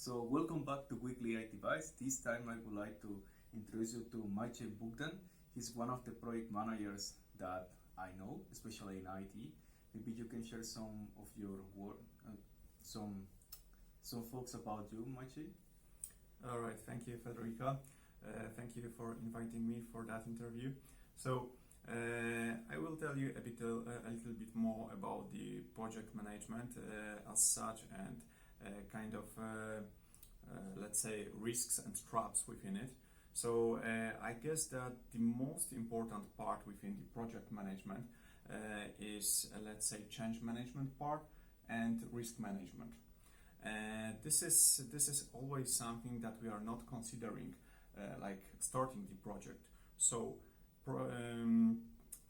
So welcome back to Weekly IT Bites. This time I would like to introduce you to Maciej Bugdał. He's one of the project managers that I know, especially in IT. Maybe you can share some of your work, some folks about you, Maciej. All right, thank you, Federica. Thank you for inviting me for that interview. So I will tell you a little bit more about the project management as such and kind of let's say risks and traps within it. So I guess that the most important part within the project management is let's say change management part and risk management. This is always something that we are not considering like starting the project. So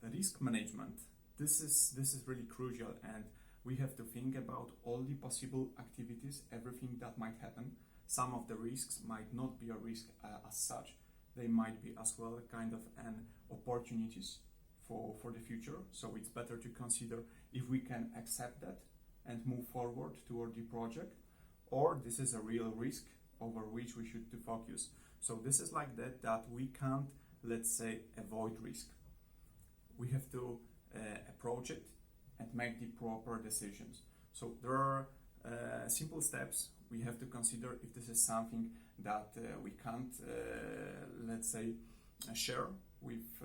risk management, this is really crucial, and we have to think about all the possible activities, everything that might happen. Some of the risks might not be a risk as such. They might be as well kind of an opportunities for the future. So it's better to consider if we can accept that and move forward toward the project, or this is a real risk over which we should to focus. So this is like that we can't, let's say, avoid risk. We have to approach it and make the proper decisions. So there are simple steps we have to consider if this is something that we can't, let's say, share with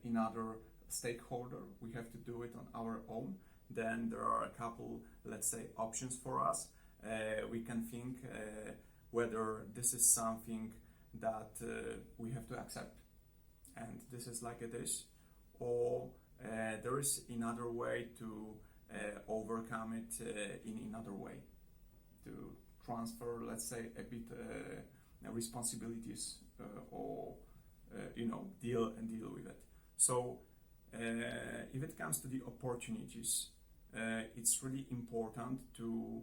another stakeholder. We have to do it on our own. Then there are a couple, let's say, options for us. We can think whether this is something that we have to accept, and this is like it is, or there is another way to overcome it in another way, to transfer, let's say, a bit responsibilities or deal with it. So if it comes to the opportunities, it's really important to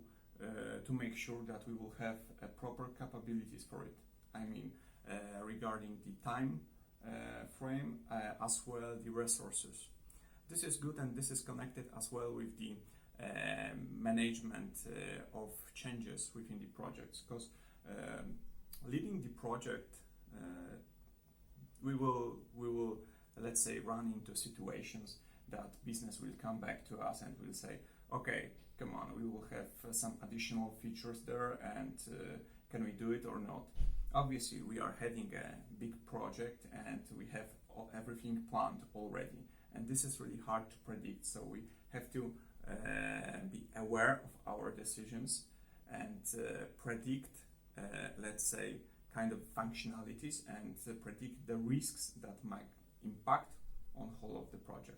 make sure that we will have proper capabilities for it. I mean, regarding the time frame as well the resources. This is good, and this is connected as well with the management of changes within the projects, because leading the project we will let's say run into situations that business will come back to us and will say, okay, come on, we will have some additional features there, and can we do it or not? Obviously, we are having a big project and we have everything planned already, and this is really hard to predict. So we have to be aware of our decisions and predict, let's say, kind of functionalities, and predict the risks that might impact on whole of the project.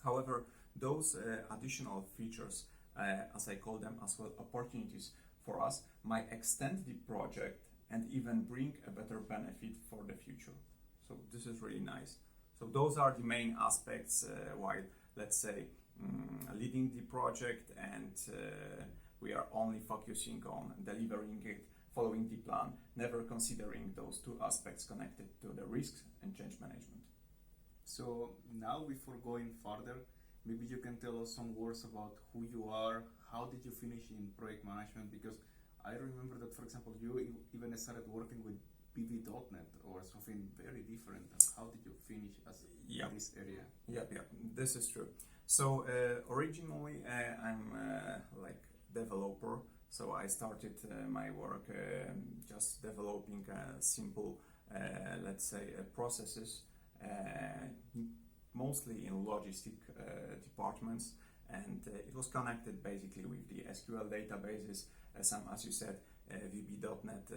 However, those additional features, as I call them as well, opportunities for us, might extend the project and even bring a better benefit for the future. So this is really nice. So those are the main aspects while, let's say, leading the project, and we are only focusing on delivering it, following the plan, never considering those two aspects connected to the risks and change management. So now, before going further, maybe you can tell us some words about who you are. How did you finish in project management? Because I remember that, for example, you even started working with BB.NET or something very different. How did you finish in this area? Yeah, this is true. So originally I'm like developer. So I started my work just developing simple, let's say, processes, mostly in logistic departments, and it was connected basically with the SQL databases, some, as you said, VB.NET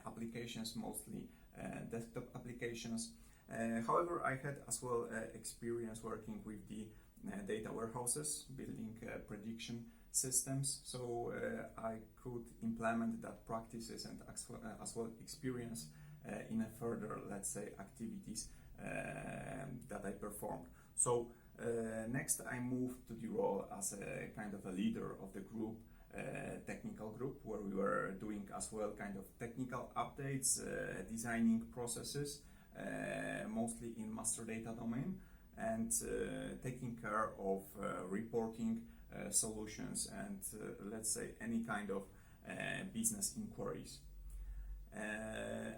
applications, mostly desktop applications. However, I had as well experience working with the data warehouses, building prediction systems, so I could implement that practices and as well experience in a further, let's say, activities that I performed. So next I moved to the role as a kind of a leader of the group, technical group, where we were doing as well kind of technical updates, designing processes, mostly in master data domain, and taking care of reporting solutions and let's say any kind of business inquiries.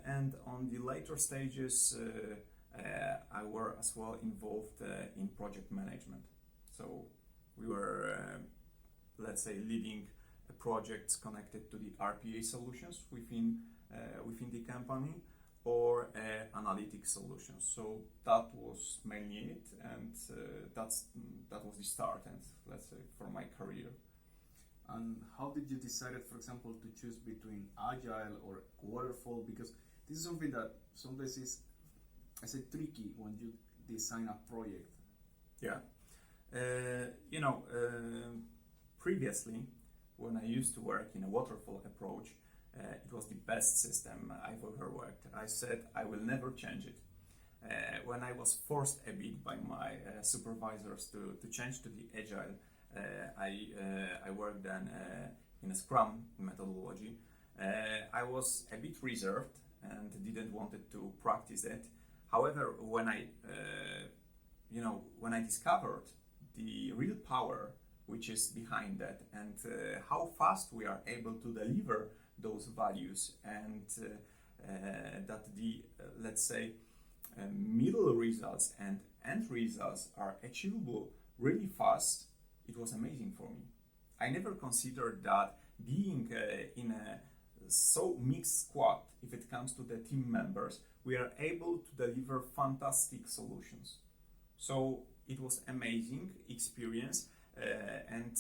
And on the later stages, I were as well involved in project management. So we were, let's say, leading projects connected to the RPA solutions within the company, or analytic solutions. So that was mainly it, and that was the start, and let's say, for my career. And how did you decide, for example, to choose between Agile or Waterfall? Because this is something that sometimes is, I say, tricky when you design a project. Yeah. Previously, when I used to work in a waterfall approach, it was the best system I've ever worked. I said I will never change it. When I was forced a bit by my supervisors to change to the Agile, I worked then in a Scrum methodology. I was a bit reserved and didn't wanted to practice it. However, when I discovered the real power which is behind that, and how fast we are able to deliver those values, and that the let's say middle results and end results are achievable really fast, it was amazing for me. I never considered that being in a so mixed squad, if it comes to the team members, we are able to deliver fantastic solutions. So it was amazing experience, and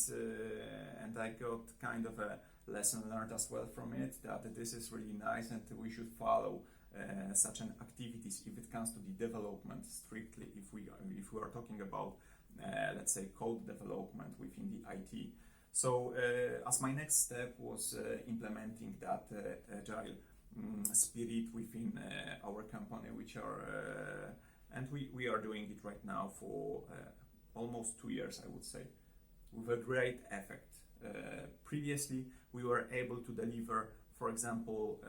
I got kind of a lesson learned as well from it, that this is really nice and we should follow such an activities if it comes to the development strictly, if we are talking about let's say code development within the IT. So as my next step was implementing that Agile spirit within our company, which are and we are doing it right now for almost 2 years, I would say, with a great effect. Previously, we were able to deliver, for example,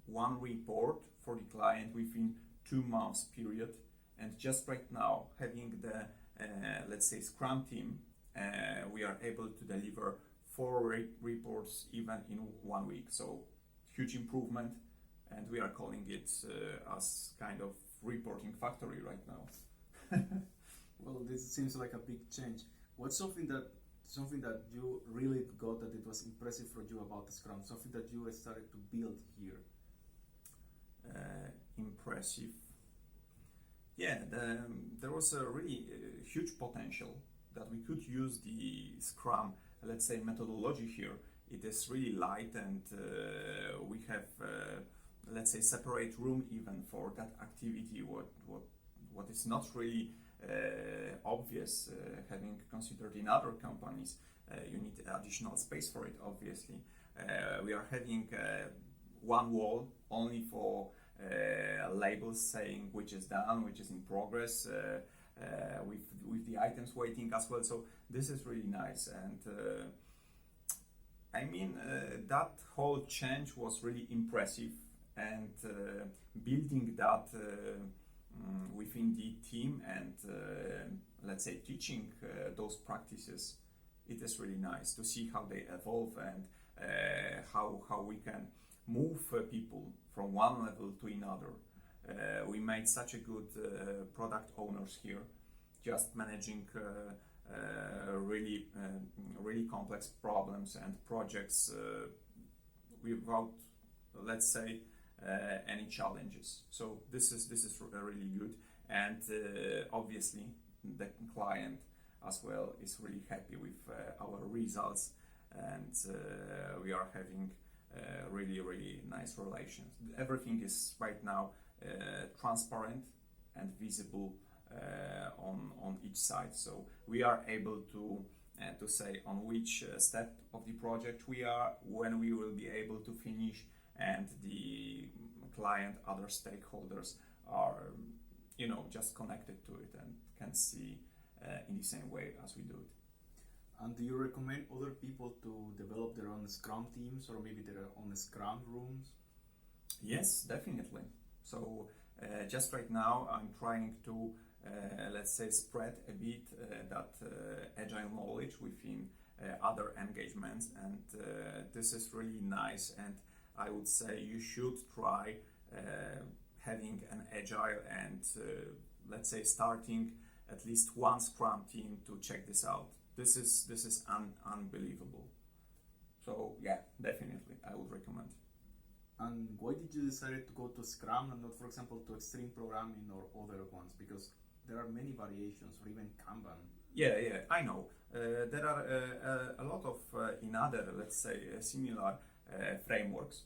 one report for the client within 2 months period, and just right now, having the let's say Scrum team, we are able to deliver 4 reports even in 1 week. So huge improvement, and we are calling it as kind of reporting factory right now. Well, this seems like a big change. What's something that you really got that it was impressive for you about the Scrum? Something that you started to build here? Impressive. Yeah, there was a really huge potential that we could use the Scrum, let's say, methodology here. It is really light, and we have, let's say, separate room even for that activity. What is not really obvious, having considered in other companies, you need additional space for it. Obviously, we are having one wall only for labels saying which is done, which is in progress, with the items waiting as well. So this is really nice, and I mean that whole change was really impressive, and building that within the team, and let's say teaching those practices, it is really nice to see how they evolve, and how we can move people from one level to another. We made such a good product owners here, just managing really complex problems and projects without, let's say, any challenges. So this is really good, and obviously the client as well is really happy with our results, and we are having really nice relations. Everything is right now transparent and visible on each side, so we are able to say on which step of the project we are, when we will be able to finish, and the client, other stakeholders are just connected to it and can see in the same way as we do it. And do you recommend other people to develop their own Scrum teams, or maybe their own Scrum rooms? Yes, definitely. So just right now I'm trying to let's say spread a bit that agile knowledge within other engagements, and this is really nice. And I would say you should try having an agile and let's say starting at least one Scrum team to check this out. This is unbelievable. So yeah, definitely I would recommend. And why did you decide to go to Scrum and not, for example, to extreme programming or other ones? Because there are many variations, or even Kanban. Yeah, I know. There are a lot of in other, let's say, similar frameworks.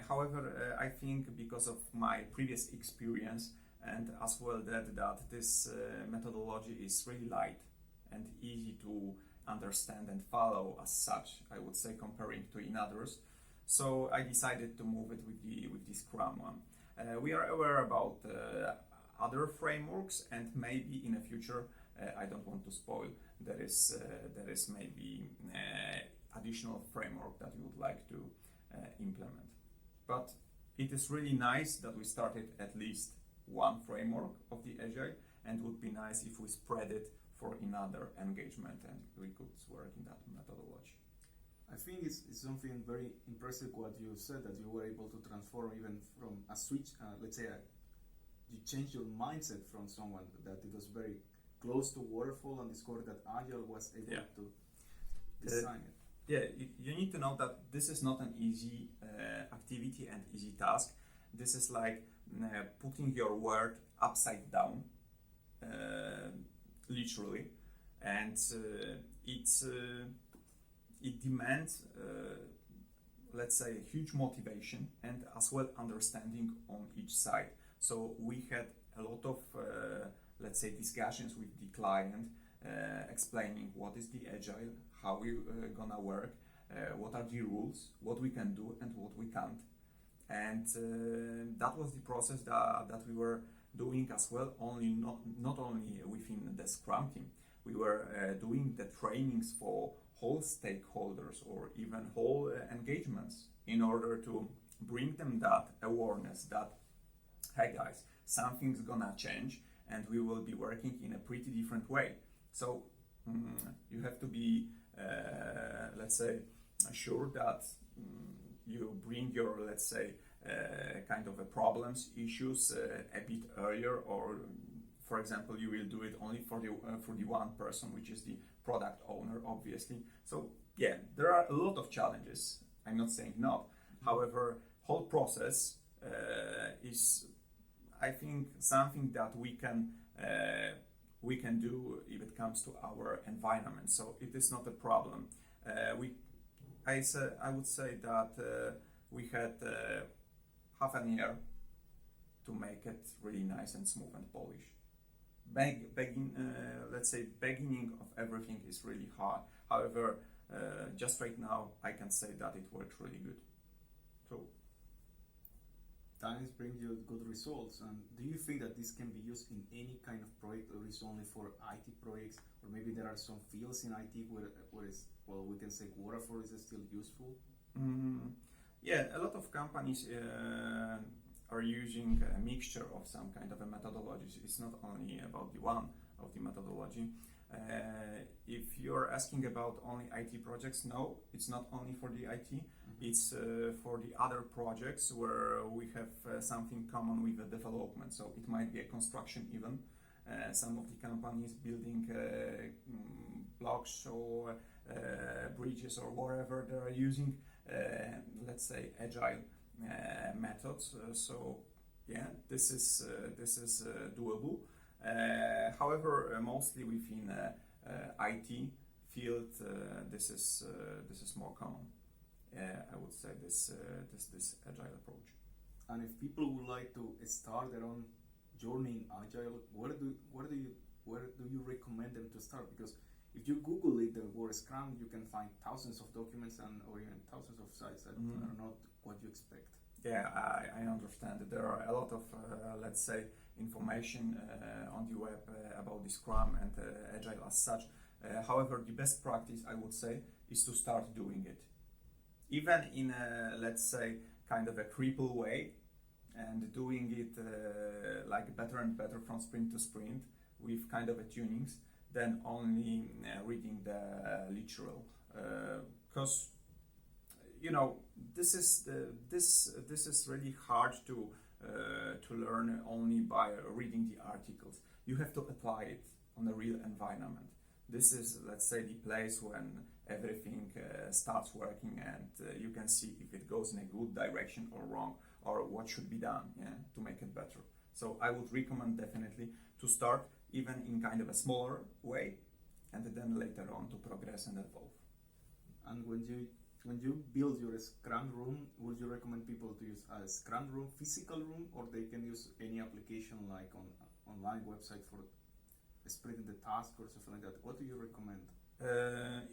However, I think because of my previous experience and as well that this methodology is really light and easy to understand and follow as such, I would say, comparing to in others. So I decided to move it with the Scrum one. We are aware about other frameworks, and maybe in the future, I don't want to spoil, there is maybe additional framework that we would like to implement. But it is really nice that we started at least one framework of the Agile, and would be nice if we spread it for another engagement and we could work in that methodology. I think it's something very impressive what you said, that you were able to transform even from a switch, let's say you changed your mindset from someone that it was very close to waterfall and discovered that Agile was able to design it. Yeah, you need to know that this is not an easy activity and easy task. This is like putting your word upside down, literally, and it demands, let's say, huge motivation and as well understanding on each side. So we had a lot of, let's say, discussions with the client, explaining what is the Agile, how we gonna work, what are the rules, what we can do and what we can't. And that was the process that we were doing as well, not only within the Scrum team. We were doing the trainings for whole stakeholders or even whole engagements in order to bring them that awareness that, hey guys, something's gonna change and we will be working in a pretty different way. So you have to be, let's say, sure that you bring your, let's say, kind of a problems, issues a bit earlier, or for example, you will do it only for the one person, which is the product owner, obviously. So yeah, there are a lot of challenges. I'm not saying not. However, whole process is, I think, something that we can do if it comes to our environment. So it is not a problem. I would say that we had half a year to make it really nice and smooth and polished. Let's say beginning of everything is really hard. However, just right now I can say that it works really good. So times bring you good results. And do you think that this can be used in any kind of project, or is only for IT projects? Or maybe there are some fields in IT where it's, well, we can say waterfall is still useful? Yeah, a lot of companies are using a mixture of some kind of a methodology. It's not only about the one of the methodology. If you're asking about only IT projects, no, it's not only for the IT. It's for the other projects where we have something common with the development. So it might be a construction even. Some of the companies building blocks or bridges or whatever, they are using, let's say, Agile methods. So yeah, this is doable. However, mostly within IT field, this is more common. I would say this Agile approach. And if people would like to start their own journey in Agile, where do you recommend them to start? Because if you Google it, the word Scrum, you can find thousands of documents or even thousands of sites that are not what you expect. Yeah, I understand that there are a lot of, let's say, information on the web about the Scrum and Agile as such. However, the best practice, I would say, is to start doing it. Even in a, let's say, kind of a cripple way, and doing it like better and better from sprint to sprint with kind of a tunings. than only reading the literal. Because this is really hard to learn only by reading the articles. You have to apply it on a real environment. This is, let's say, the place when everything starts working, and you can see if it goes in a good direction or wrong, or what should be done to make it better. So I would recommend definitely to start even in kind of a smaller way, and then later on to progress and evolve. And when you build your Scrum room, would you recommend people to use a Scrum room, physical room, or they can use any application like on online website for spreading the task or something like that? What do you recommend?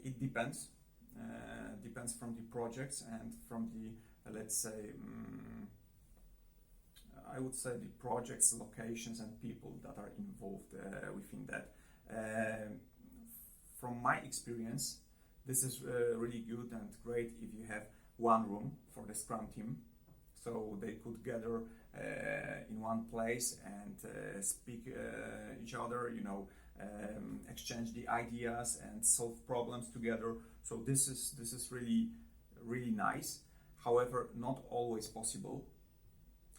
It depends. Depends from the projects and from the, let's say, I would say the projects, locations, and people that are involved within that. From my experience, this is really good and great if you have one room for the Scrum team, so they could gather in one place and speak each other, exchange the ideas and solve problems together. So this is really nice. However, not always possible.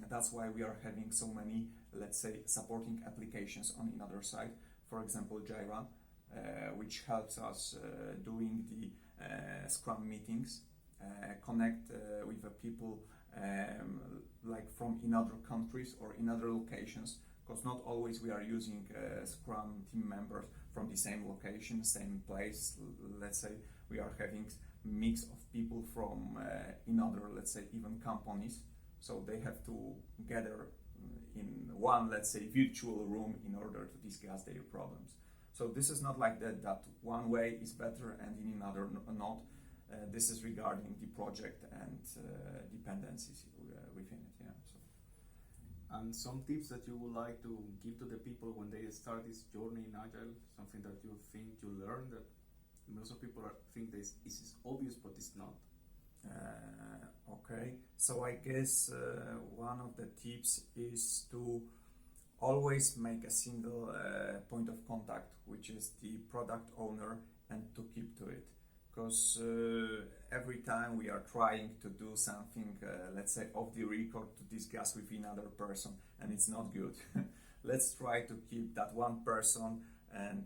That's why we are having so many, let's say, supporting applications on another side. For example, Jira, which helps us doing the Scrum meetings, connect with the people like from in other countries or in other locations, because not always we are using Scrum team members from the same location, same place. Let's say we are having mix of people from in other, let's say, even companies. So they have to gather in one, let's say, virtual room in order to discuss their problems. So this is not like that one way is better and in another not. This is regarding the project and dependencies within it. Yeah. So. And some tips that you would like to give to the people when they start this journey in Agile, something that you think you learned that most of people think this is obvious, but it's not. Okay, so I guess one of the tips is to always make a single point of contact, which is the product owner, and to keep to it. Because every time we are trying to do something, let's say off the record, to discuss with another person, and it's not good. Let's try to keep that one person, and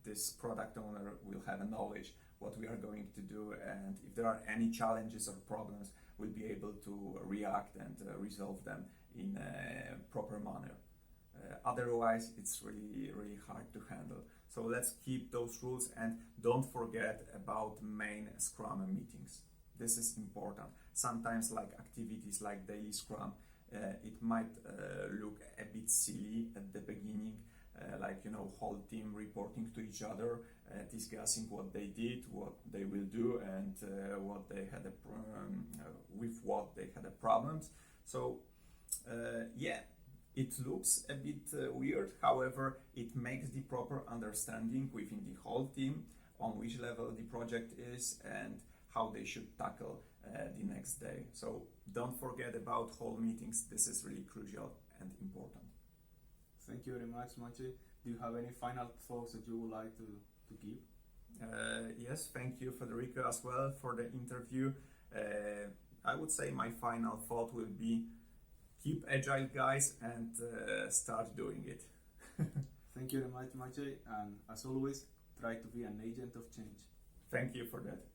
this product owner will have a knowledge what we are going to do, and if there are any challenges or problems, we'll be able to react and resolve them in a proper manner. Otherwise, it's really hard to handle. So let's keep those rules, and don't forget about main Scrum meetings. This is important. Sometimes, like activities like daily Scrum, it might look a bit silly at the beginning, whole team reporting to each other, discussing what they did, what they will do, and what they had with what they had problems. So it looks a bit weird. However, it makes the proper understanding within the whole team on which level the project is and how they should tackle the next day. So don't forget about whole meetings. This is really crucial and important. Thank you very much, Maciej. Do you have any final thoughts that you would like to give? Yes, thank you, Federico, as well for the interview. I would say my final thought will be keep agile, guys, and start doing it. Thank you very much, Maciej, and as always, try to be an agent of change. Thank you for that.